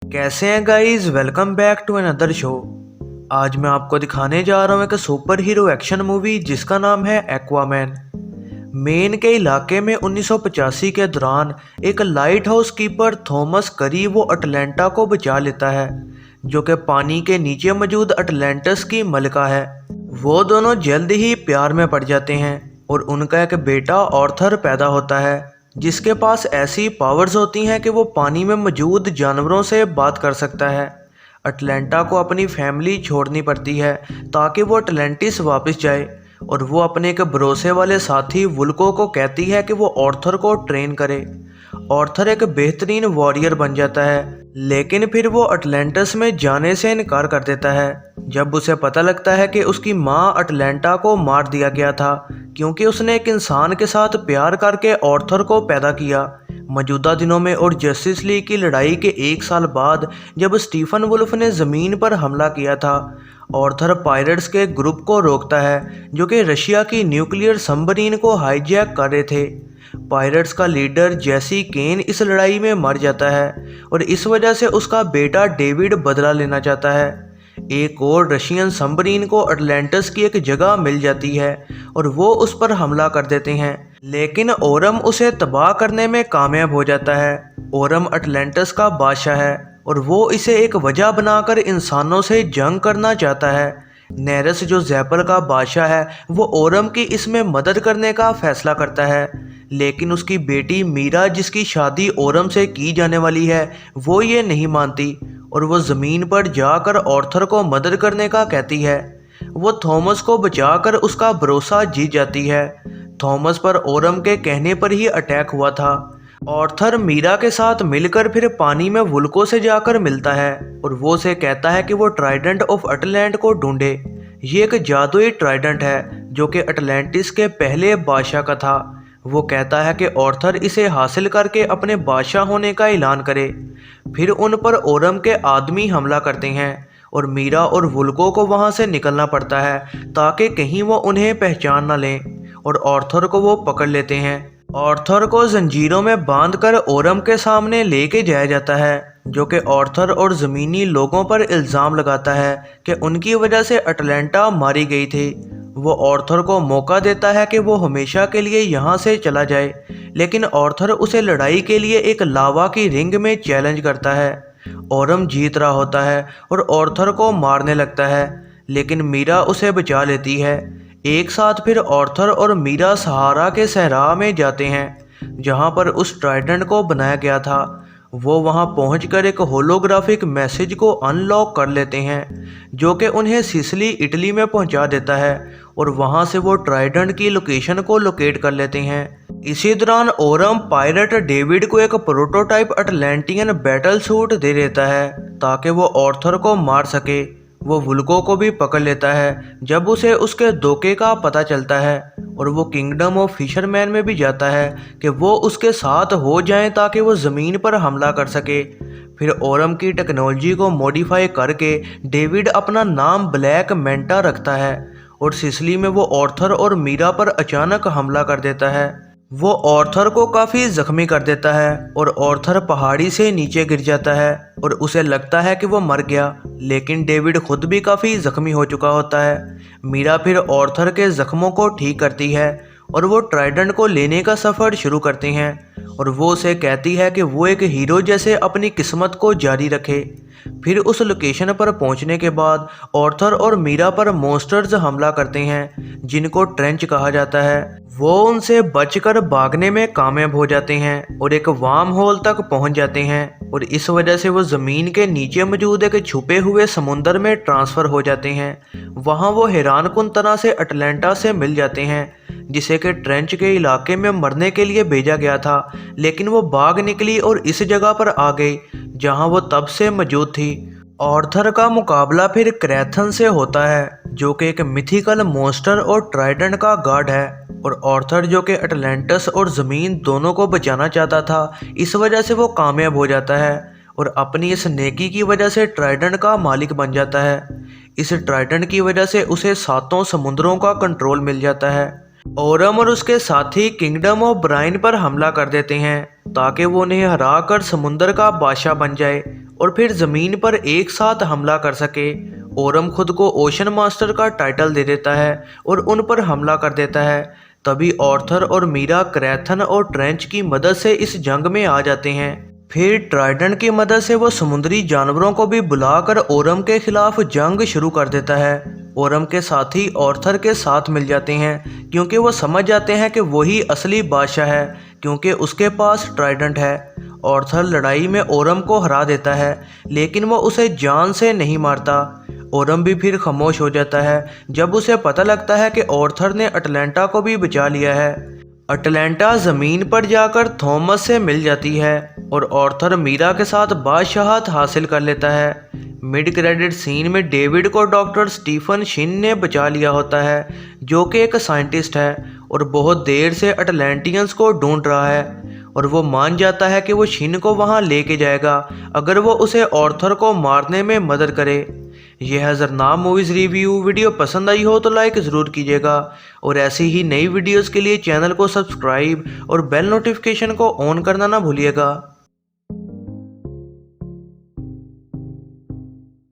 कैसे हैं guys. Welcome back to another show. आज मैं आपको दिखाने जा रहा हूँ एक सुपर हीरो एक्शन मूवी जिसका नाम है एक्वामैन। मेन के इलाके में 1985 के दौरान एक लाइट हाउस कीपर थॉमस करी वो अटलांटा को बचा लेता है, जो कि पानी के नीचे मौजूद अटलांटिस की मलिका है। वो दोनों जल्द ही प्यार में पड़ जाते हैं और उनका एक बेटा ऑर्थर पैदा होता है, जिसके पास ऐसी पावर्स होती हैं कि वो पानी में मौजूद जानवरों से बात कर सकता है। अटलांटा को अपनी फैमिली छोड़नी पड़ती है ताकि वो अटलांटिस वापस जाए, और वो अपने एक भरोसे वाले साथी वुल्को को कहती है कि वो ऑर्थर को ट्रेन करे। ऑर्थर एक बेहतरीन वॉरियर बन जाता है, लेकिन फिर वो अटलांटिस में जाने से इनकार कर देता है जब उसे पता लगता है कि उसकी माँ अटलांटा को मार दिया गया था, क्योंकि उसने एक इंसान के साथ प्यार करके ऑर्थर को पैदा किया। मौजूदा दिनों में और जस्टिस लीग की लड़ाई के एक साल बाद जब स्टीफन वुल्फ ने ज़मीन पर हमला किया था, ऑर्थर पायरेट्स के ग्रुप को रोकता है जो कि रशिया की न्यूक्लियर सबमरीन को हाईजैक कर रहे थे। पायरेट्स का लीडर जेसी केन इस लड़ाई में मर जाता है और इस वजह से उसका बेटा डेविड बदला लेना चाहता है। एक और रशियन सबमरीन को अटलांटिस की एक जगह मिल जाती है और वो उस पर हमला कर देते हैं, लेकिन ओरम उसे तबाह करने में कामयाब हो जाता है। ओरम अटलांटिस का बादशाह है और वो इसे एक वजह बनाकर इंसानों से जंग करना चाहता है। नेरस जो जैपर का बादशाह है वो ओरम की इसमें मदद करने का फैसला करता है, लेकिन उसकी बेटी मीरा जिसकी शादी ओरम से की जाने वाली है वो ये नहीं मानती और वो ज़मीन पर जाकर ऑर्थर को मदद करने का कहती है। वो थॉमस को बचाकर उसका भरोसा जीत जाती है। थॉमस पर ओरम के कहने पर ही अटैक हुआ था। ऑर्थर मीरा के साथ मिलकर फिर पानी में वुल्को से जाकर मिलता है और वो उसे कहता है कि वो ट्राइडेंट ऑफ अटलांट को ढूंढे। ये एक जादुई ट्राइडेंट है जो कि अटलांटिस के पहले बादशाह का था। वो कहता है कि ऑर्थर इसे हासिल करके अपने बादशाह होने का ऐलान करे। फिर उन पर ओरम के आदमी हमला करते हैं और मीरा और वुल्को को वहां से निकलना पड़ता है ताकि कहीं वो उन्हें पहचान न लें, और ऑर्थर को वो पकड़ लेते हैं। ऑर्थर को जंजीरों में बांधकर ओरम के सामने लेके जाया जाता है, जो कि ऑर्थर और ज़मीनी लोगों पर इल्ज़ाम लगाता है कि उनकी वजह से अटलांटा मारी गई थी। वो ऑर्थर को मौका देता है कि वो हमेशा के लिए यहाँ से चला जाए, लेकिन ऑर्थर उसे लड़ाई के लिए एक लावा की रिंग में चैलेंज करता है। ओरम जीत रहा होता है और ऑर्थर को मारने लगता है, लेकिन मीरा उसे बचा लेती है। एक साथ फिर ऑर्थर और मीरा सहारा के सहरा में जाते हैं जहाँ पर उस ट्राइडेंट को बनाया गया था। वो वहां पहुंचकर एक होलोग्राफिक मैसेज को अनलॉक कर लेते हैं जो कि उन्हें सिसिली इटली में पहुंचा देता है, और वहां से वो ट्राइडेंट की लोकेशन को लोकेट कर लेते हैं। इसी दौरान ओरम पायरेट डेविड को एक प्रोटोटाइप अटलांटियन बैटल सूट दे देता है ताकि वो ऑर्थर को मार सके। वो वुल्को को भी पकड़ लेता है जब उसे उसके धोखे का पता चलता है, और वो किंगडम ऑफ फिशरमैन में भी जाता है कि वो उसके साथ हो जाएं ताकि वो ज़मीन पर हमला कर सके। फिर ओरम की टेक्नोलॉजी को मॉडिफाई करके डेविड अपना नाम ब्लैक मेंटा रखता है और सिसिली में वो ऑर्थर और मीरा पर अचानक हमला कर देता है। वो ऑर्थर को काफ़ी ज़ख्मी कर देता है और ऑर्थर पहाड़ी से नीचे गिर जाता है और उसे लगता है कि वो मर गया, लेकिन डेविड खुद भी काफ़ी ज़ख्मी हो चुका होता है। मीरा फिर ऑर्थर के ज़ख्मों को ठीक करती है और वो ट्राइडेंट को लेने का सफ़र शुरू करते हैं, और वो उसे कहती है कि वो एक हीरो जैसे अपनी किस्मत को जारी रखे। फिर उस लोकेशन पर पहुंचने के बाद ऑर्थर और मीरा पर मॉन्स्टर्स हमला करते हैं जिनको ट्रेंच कहा जाता है। वो उनसे बचकर भागने में कामयाब हो जाते हैं और एक वार्म होल तक पहुंच जाते हैं, और इस वजह से वो ज़मीन के नीचे मौजूद एक छुपे हुए समुंदर में ट्रांसफ़र हो जाते हैं। वहां वो हैरानकुन तरह से अटलांटा से मिल जाते हैं जिसे कि ट्रेंच के इलाके में मरने के लिए भेजा गया था, लेकिन वो भाग निकली और इस जगह पर आ गई जहां वो तब से मौजूद थी। ऑर्थर का मुकाबला फिर क्रैथन से होता है जो कि एक मिथिकल मॉन्स्टर और ट्राइडेंट का गार्ड है, और ऑर्थर जो कि अटलांटिस और ज़मीन दोनों को बचाना चाहता था, इस वजह से वो कामयाब हो जाता है और अपनी इस नेकी की वजह से ट्राइडेंट का मालिक बन जाता है। इस ट्राइडेंट की वजह से उसे सातों समुद्रों का कंट्रोल मिल जाता है। ओरम और उसके साथी किंगडम ऑफ ब्राइन पर हमला कर देते हैं ताकि वो उन्हें हरा कर समुंदर का बादशाह बन जाए और फिर ज़मीन पर एक साथ हमला कर सके। ओरम खुद को ओशन मास्टर का टाइटल दे देता है और उन पर हमला कर देता है। तभी ऑर्थर और मीरा क्रैथन और ट्रेंच की मदद से इस जंग में आ जाते हैं। फिर ट्राइडेंट की मदद से वो समुद्री जानवरों को भी बुलाकर ओरम के खिलाफ जंग शुरू कर देता है। ओरम के साथी ऑर्थर के साथ मिल जाते हैं क्योंकि वो समझ जाते हैं कि वही असली बादशाह है, क्योंकि उसके पास ट्राइडेंट है। ऑर्थर लड़ाई में ओरम को हरा देता है, लेकिन वो उसे जान से नहीं मारता। ओरम भी फिर खामोश हो जाता है जब उसे पता लगता है कि ऑर्थर ने अटलांटा को भी बचा लिया है। अटलांटा ज़मीन पर जाकर थॉमस से मिल जाती है और ऑर्थर मीरा के साथ बादशाहत हासिल कर लेता है। मिड क्रेडिट सीन में डेविड को डॉक्टर स्टीफन शिन ने बचा लिया होता है, जो कि एक साइंटिस्ट है और बहुत देर से अटलांटियंस को ढूंढ रहा है। और वो मान जाता है कि वो शिन को वहाँ लेके जाएगा अगर वो उसे ऑर्थर को मारने में मदद करे। यह ज़रनाम मूवीज़ रिव्यू वीडियो पसंद आई हो तो लाइक ज़रूर कीजिएगा और ऐसी ही नई वीडियोस के लिए चैनल को सब्सक्राइब और बेल नोटिफिकेशन को ऑन करना ना भूलिएगा।